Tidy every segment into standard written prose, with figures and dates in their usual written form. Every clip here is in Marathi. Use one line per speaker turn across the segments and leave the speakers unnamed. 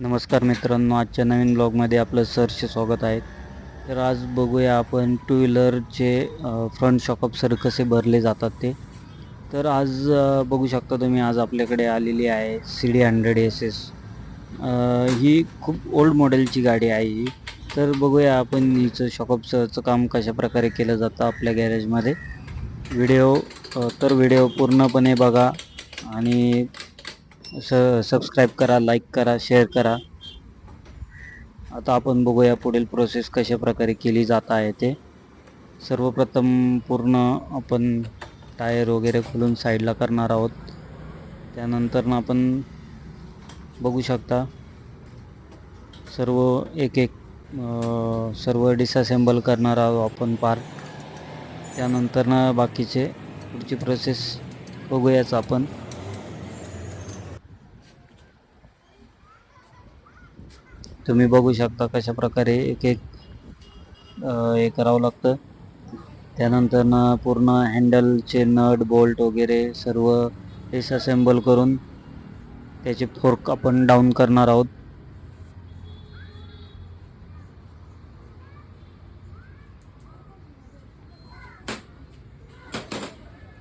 नमस्कार मित्रांनो, आजच्या नवीन ब्लॉगमध्ये आपलं सहर्ष स्वागत आहे. तर आज बघूया आपण टू व्हीलरचे फ्रंट शॉक अब्सर कसे भरले जातात ते. तर आज बघू शकता तुम्ही, आज आपल्याकडे आलेली आहे CD100SS. ही खूप ओल्ड मॉडेलची गाडी आहे ही. तर बघूया आपण हिचं शॉक अब्सरचं काम कशाप्रकारे केलं जातं आपल्या गॅरेजमध्ये. व्हिडिओ पूर्णपणे बघा आणि सबस्क्राईब करा, लाईक करा, शेअर करा. आता आपण बघूया पुढील प्रोसेस कशा प्रकारे केली जात आहे ते. सर्वप्रथम पूर्ण आपण टायर वगैरे खोलून साईडला करणार आहोत. त्यानंतर आपण बघू शकता सर्व एक एक सर्व डिसअसेंबल करणार आहोत आपण पार्ट. त्यानंतर बाकीचे पुढची प्रोसेस बघूयाच आपण. तुम्ही बघू शकता कशा प्रकारे एक एक हे करावं लागतं. त्यानंतर पूर्ण हँडलचे नट बोल्ट वगैरे सर्व डिसअसेंबल करून त्याचे फोर्क आपण डाऊन करणार आहोत.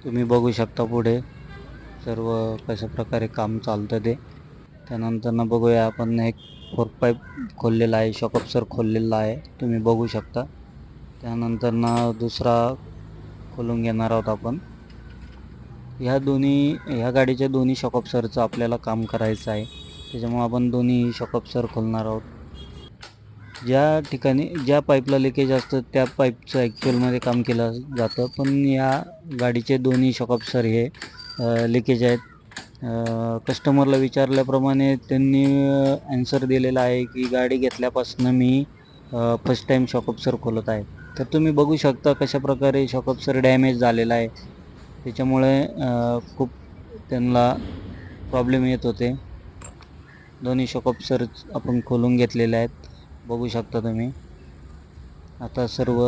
तुम्ही बघू शकता पुढे सर्व कशा प्रकारे काम चालतं ते. त्यानंतर बघूया आपण एक फोर्क पाईप खोललेला आहे, शॉक अब्सर खोललेला आहे, तुम्ही बघू शकता. त्यानंतर दुसरा खोलून घेणार आहोत आपण. ह्या गाडीच्या दोन्ही शॉक अब्सरचं आपल्याला काम करायचं आहे, त्याच्यामुळे आपण दोन्ही शॉक अब्सर खोलणार आहोत. ज्या ठिकाणी ज्या पाईपला लिकेज असतं त्या पाईपचं ॲक्च्युअलमध्ये काम केलं जातं, पण या गाडीचे दोन्ही शॉक अब्सर हे लिकेज आहेत. कस्टमरला विचारल्याप्रमाणे त्यांनी ॲन्सर दिलेला आहे की गाडी घेतल्यापासून मी फर्स्ट टाईम शॉक अब्सर खोलत आहे. तर तुम्ही बघू शकता कशाप्रकारे शॉक अब्सर डॅमेज झालेला आहे. त्याच्यामुळे खूप त्यांना प्रॉब्लेम येत होते. दोन्ही शॉक अब्सर आपण खोलून घेतलेले आहेत, बघू शकता तुम्ही. आता सर्व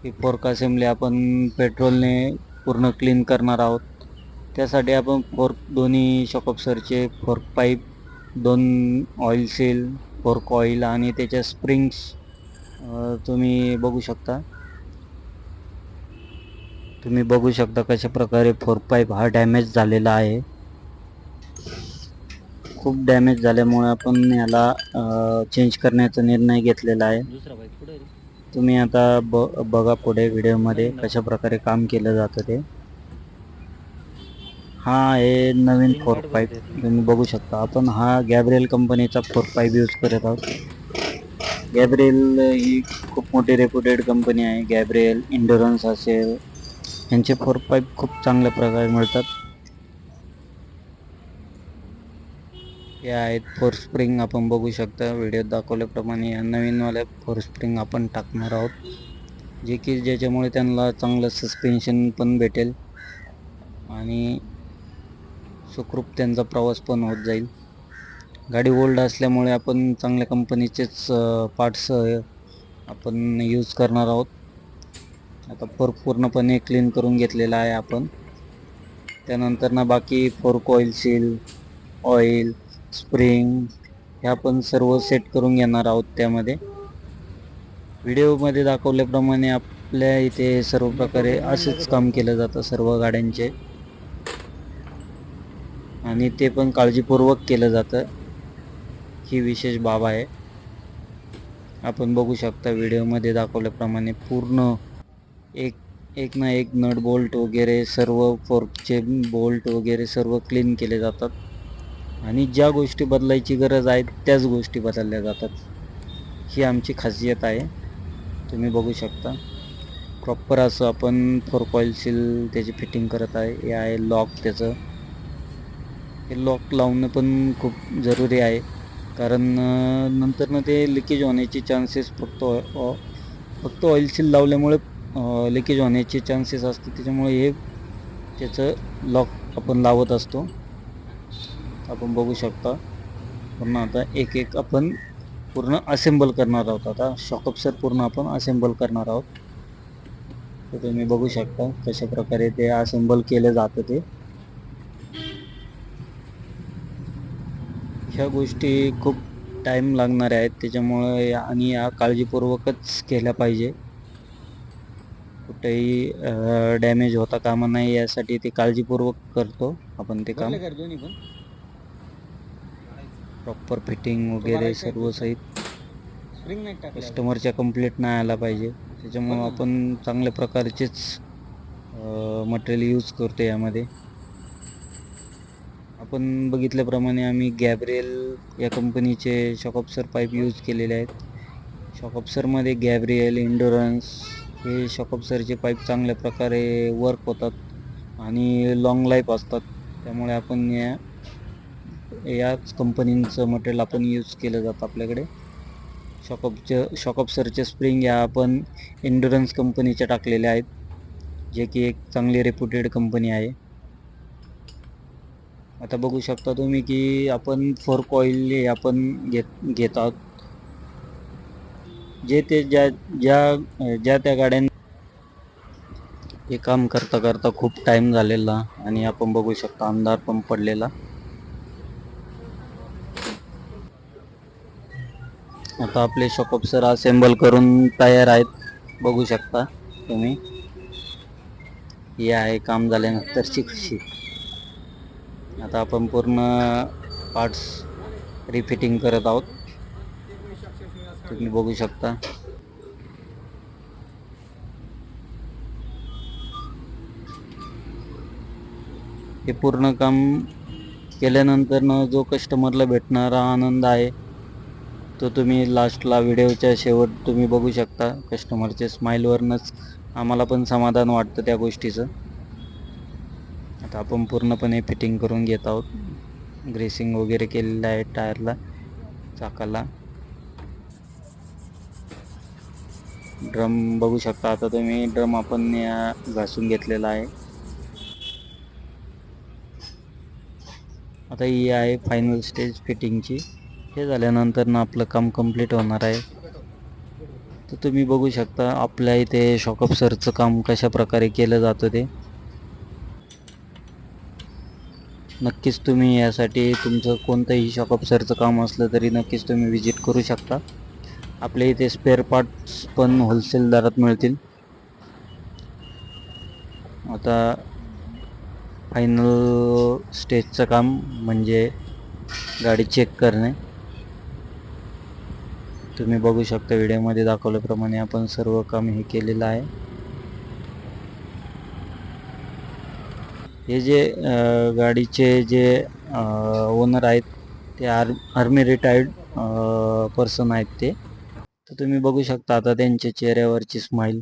ही फोर्क असेंबली आपण पेट्रोलने पूर्ण क्लीन करणार आहोत. त्यासाठी आपण दोन्ही शॉक अब्सरचे fork pipe, 2 oil seal, fork oil आणि त्याच्या स्प्रिंग्स तुम्ही बघू शकता. कशा प्रकारे फोर्क पाईप हा डॅमेज झालेला आहे. खूप डॅमेज झाल्यामुळे आपण याला चेंज करण्याचा निर्णय घेतलेला आहे. तुम्ही आता बघा पुढे व्हिडिओमध्ये कशा प्रकारे काम केलं जातं ते. हा आहे नवीन फोर्क पाईप, तुम्ही बघू शकता. आपण हा गॅब्रिएल कंपनीचा फोर्क पाईप यूज करत आहोत. गॅब्रिएल ही खूप मोठी रेप्युटेड कंपनी आहे. गॅब्रिएल, इंडोरन्स असेल, यांचे फोर्क पाईप खूप चांगल्या प्रकारे मिळतात. हे आहेत फोर स्प्रिंग, आपण बघू शकता व्हिडिओत दाखवल्याप्रमाणे. या नवीनवाल्या फोर स्प्रिंग आपण टाकणार आहोत, ज्याच्यामुळे त्यांना चांगलं सस्पेन्शन पण भेटेल आणि सुखरूप त्यांचा प्रवास पण होत जाईल. गाडी ओल्ड असल्यामुळे आपण चांगल्या कंपनीचेच पार्ट्स आपण यूज करणार आहोत. आता फोर्क पूर्णपणे क्लीन करून घेतलेला आहे आपण. त्यानंतर बाकी fork oil seal, oil, spring हे आपण सर्व सेट करून घेणार आहोत. त्यामध्ये व्हिडिओमध्ये दाखवल्याप्रमाणे आपल्या इथे सर्व प्रकारे असेच काम केलं जातं सर्व गाड्यांचे, आणि ते पण काळजीपूर्वक केलं जातं, ही विशेष बाब आहे. आपण बघू शकता व्हिडिओमध्ये दाखवल्याप्रमाणे पूर्ण एक ना एक नट बोल्ट वगैरे सर्व फोर्कचे बोल्ट वगैरे सर्व क्लीन केले जातात आणि ज्या गोष्टी बदलायची गरज आहे त्याच गोष्टी बदलल्या जातात. ही आमची खासियत आहे. तुम्ही बघू शकता प्रॉपर असं आपण फोर्क ऑइल सील त्याची फिटिंग करत आहे. हे आहे लॉक त्याचं. हे लॉक लावणं पण खूप जरुरी आहे, कारण नंतर ते लिकेज होण्याचे चान्सेस फक्त ऑइल सील लावल्यामुळे लिकेज होण्याचे चान्सेस असते. त्याच्यामुळे हे त्याचं लॉक आपण लावत असतो. आपण बघू शकता पूर्ण. आता एक एक आपण पूर्ण असेंबल करणार आहोत. आता शॉक अब्सर पूर्ण आपण असेंबल करणार आहोत. तर तुम्ही बघू शकता कशा प्रकारे ते असेंबल केलं जातं ते. ह्या गोष्टी खूप टाईम लागणाऱ्या आहेत, त्याच्यामुळे आणि या काळजीपूर्वकच केल्या पाहिजे. कुठेही डॅमेज होता कामा नाही यासाठी ते काळजीपूर्वक करतो आपण ते काम. प्रॉपर फिटिंग वगैरे सर्व सहित कस्टमरच्या कंप्लेंट नाही आला पाहिजे, त्याच्यामुळं आपण चांगल्या प्रकारचेच मटेरियल यूज करतो यामध्ये. आपण बघितल्याप्रमाणे आम्ही गॅब्रिएल या कंपनीचे शॉकअप्सर पाईप यूज केलेले आहेत. शॉकअप्सरमध्ये गॅब्रिएल, इंडोरन्स हे शॉकअप्सरचे पाईप चांगल्या प्रकारे वर्क होतात आणि लाँग लाईफ असतात. त्यामुळे आपण याच कंपनीचं मटेरियल आपण यूज केलं जातं आपल्याकडे. शॉकअप्सरचे स्प्रिंग या आपण इंडोरन्स कंपनीच्या टाकलेल्या आहेत, जे की एक चांगली रेप्युटेड कंपनी आहे. आता बघू शकता तुम्ही की आपण फोर्क ऑइल हे आपण घेत आहोत. जे ते ज्या त्या गाड्यां हे काम करता करता खूप टाइम झालेला आणि आपण बघू शकता अंधार पण पडलेला. आता आपले शॉकअप्सर असेंबल करून तयार आहेत, बघू शकता तुम्ही. हे आहे काम झाल्यानंतरची खुशी. आता आपण पूर्ण पार्ट्स रिफिटिंग करत आहोत, तुम्ही बघू शकता. हे पूर्ण काम केल्यानंतर जो कस्टमरला भेटणारा आनंद आहे तो तुम्ही लास्टला व्हिडिओच्या शेवट तुम्ही बघू शकता. कस्टमरचे स्माईलवरनंच आम्हाला पण समाधान वाटतं त्या गोष्टीचं. आता आपण पूर्णपणे फिटिंग करून घेत आहोत. ग्रेसिंग वगैरे केलेलं आहे टायरला, चाकाला. ड्रम बघू शकता आता तुम्ही. ड्रम आपण घासून घेतलेला आहे. आता ही आहे फायनल स्टेज फिटिंगची. हे झाल्यानंतर ना आपलं काम कंप्लीट होणार आहे. तर तुम्ही बघू शकता आपल्या इथे शॉकअप्सरचं काम कशा प्रकारे केलं जातं ते. नक्कीच तुम्ही यासाठी तुमचं कोणतंही शॉकअप्सरचं काम असलं तरी नक्कीच तुम्ही विजिट करू शकता. आपल्या इथे स्पेअर पार्ट्स पण होलसेल दरात मिळतील. आता फायनल स्टेजचं काम म्हणजे गाडी चेक करणे. तुम्ही बघू शकता व्हिडिओमध्ये दाखवल्याप्रमाणे आपण सर्व काम हे केलेलं आहे. हे जे गाडीचे जे ओनर आहेत ते आर्मी रिटायर्ड पर्सन आहेत ते. तर तुम्ही बघू शकता आता त्यांच्या चेहऱ्यावरची स्माईल.